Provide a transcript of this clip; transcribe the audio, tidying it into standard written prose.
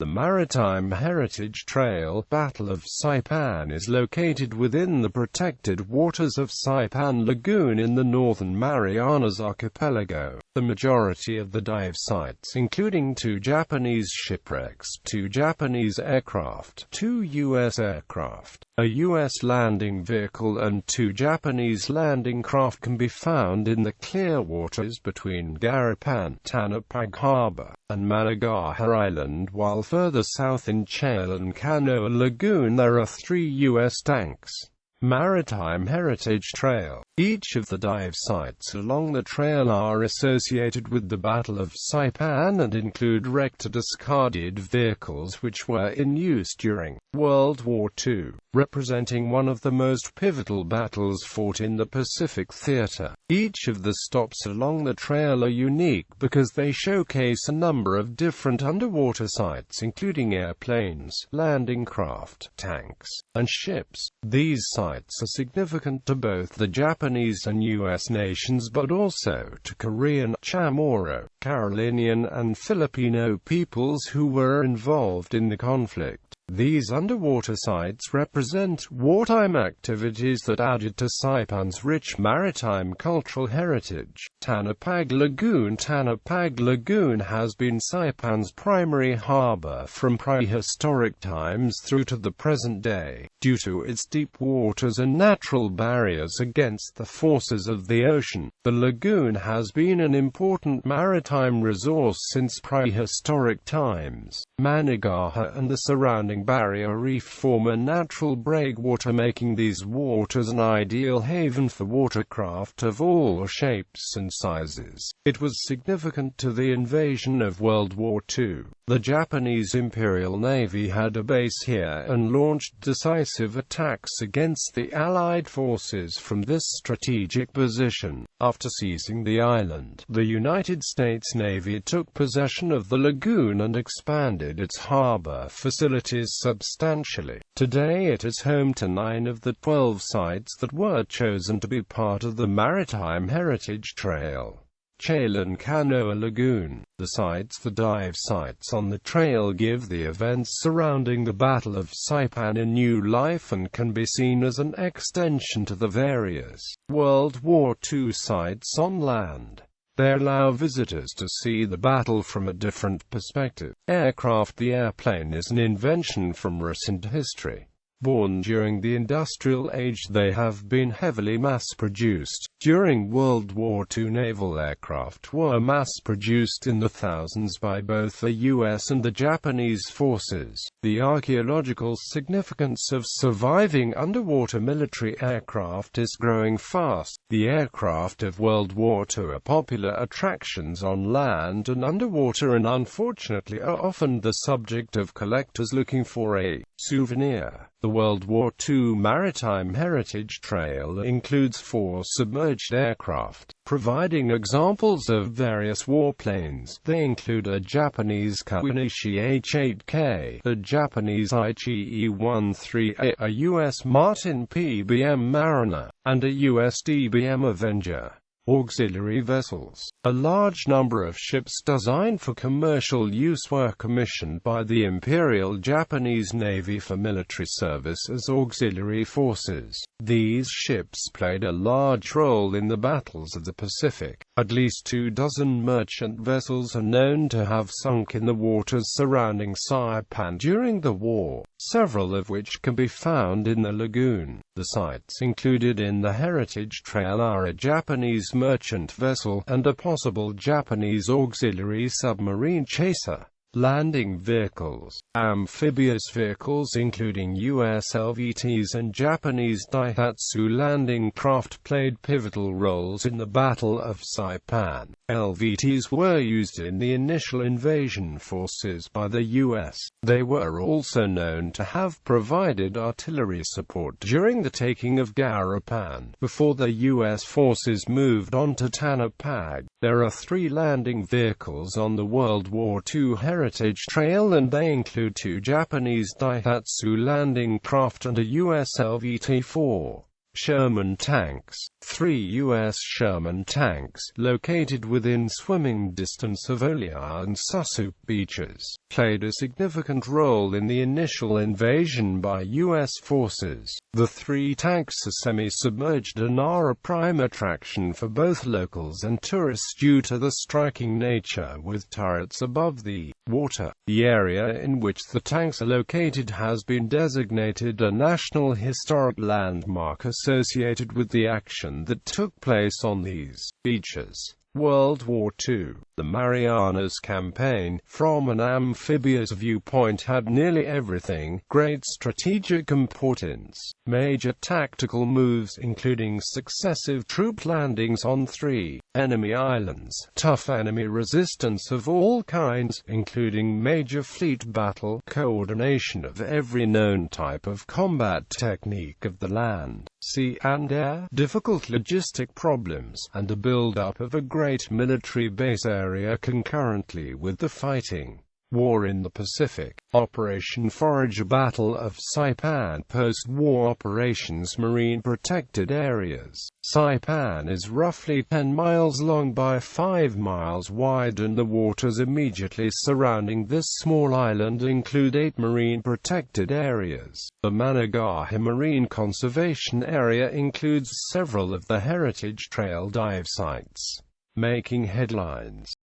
The Maritime Heritage Trail, Battle of Saipan, is located within the protected waters of Saipan Lagoon in the Northern Marianas archipelago. The majority of the dive sites, including 2 Japanese shipwrecks, 2 Japanese aircraft, 2 U.S. aircraft, a U.S. landing vehicle and 2 Japanese landing craft, can be found in the clear waters between Garapan, Tanapag Harbor, and Mañagaha Island, while further south in Chalan Kanoa Lagoon there are 3 U.S. tanks. Maritime Heritage Trail. Each of the dive sites along the trail are associated with the Battle of Saipan and include wrecked or discarded vehicles which were in use during World War II, representing one of the most pivotal battles fought in the Pacific theater. Each of the stops along the trail are unique because they showcase a number of different underwater sites, including airplanes, landing craft, tanks, and ships. These sites are significant to both the Japanese and U.S. nations, but also to Korean, Chamorro, Carolinian, and Filipino peoples who were involved in the conflict. These underwater sites represent wartime activities that added to Saipan's rich maritime cultural heritage. Tanapag Lagoon. Tanapag Lagoon has been Saipan's primary harbor from prehistoric times through to the present day. Due to its deep waters and natural barriers against the forces of the ocean, the lagoon has been an important maritime resource since prehistoric times. Mañagaha and the surrounding barrier reef form a natural breakwater, making these waters an ideal haven for watercraft of all shapes and sizes. It was significant to the invasion of World War II. The Japanese Imperial Navy had a base here and launched decisive attacks against the Allied forces from this strategic position. After seizing the island, the United States Navy took possession of the lagoon and expanded its harbor facilities substantially. Today it is home to 9 of the 12 sites that were chosen to be part of the Maritime Heritage Trail. Chalan Kanoa Lagoon. The dive sites on the trail give the events surrounding the Battle of Saipan a new life and can be seen as an extension to the various World War II sites on land. They allow visitors to see the battle from a different perspective. Aircraft. The airplane is an invention from recent history. Born during the Industrial Age, they have been heavily mass-produced. During World War II, naval aircraft were mass-produced in the thousands by both the U.S. and the Japanese forces. The archaeological significance of surviving underwater military aircraft is growing fast. The aircraft of World War II are popular attractions on land and underwater, and unfortunately are often the subject of collectors looking for a souvenir. The World War II Maritime Heritage Trail includes 4 submerged aircraft, providing examples of various warplanes. They include a Japanese Kawanishi H-8K, a Japanese IGE-13A, a U.S. Martin PBM Mariner, and a U.S. DBM Avenger. Auxiliary vessels. A large number of ships designed for commercial use were commissioned by the Imperial Japanese Navy for military service as auxiliary forces. These ships played a large role in the battles of the Pacific. At least 24 merchant vessels are known to have sunk in the waters surrounding Saipan during the war, several of which can be found in the lagoon. The sites included in the Heritage Trail are a Japanese merchant vessel, and a possible Japanese auxiliary submarine chaser. Landing vehicles. Amphibious vehicles including U.S. LVTs and Japanese Daihatsu landing craft played pivotal roles in the Battle of Saipan. LVTs were used in the initial invasion forces by the U.S. They were also known to have provided artillery support during the taking of Garapan. Before the U.S. forces moved on to Tanapag, there are 3 landing vehicles on the World War II Heritage Trail, and they include 2 Japanese Daihatsu landing craft and a U.S. LVT-4. Sherman tanks. 3 U.S. Sherman tanks, located within swimming distance of Olia and Susup beaches, played a significant role in the initial invasion by U.S. forces. The 3 tanks are semi-submerged and are a prime attraction for both locals and tourists due to the striking nature with turrets above the water. The area in which the tanks are located has been designated a National Historic Landmark associated with the action that took place on these beaches. World War II. The Marianas Campaign, from an amphibious viewpoint, had nearly everything: great strategic importance, major tactical moves including successive troop landings on 3 enemy islands, tough enemy resistance of all kinds, including major fleet battle, coordination of every known type of combat technique of the land, sea and air, difficult logistic problems, and a build-up of a great military base area concurrently with the fighting. War in the Pacific. Operation Forager, Battle of Saipan. Post-war operations. Marine protected areas. Saipan is roughly 10 miles long by 5 miles wide, and the waters immediately surrounding this small island include 8 marine protected areas. The Mañagaha Marine Conservation Area includes several of the Heritage Trail dive sites, making headlines.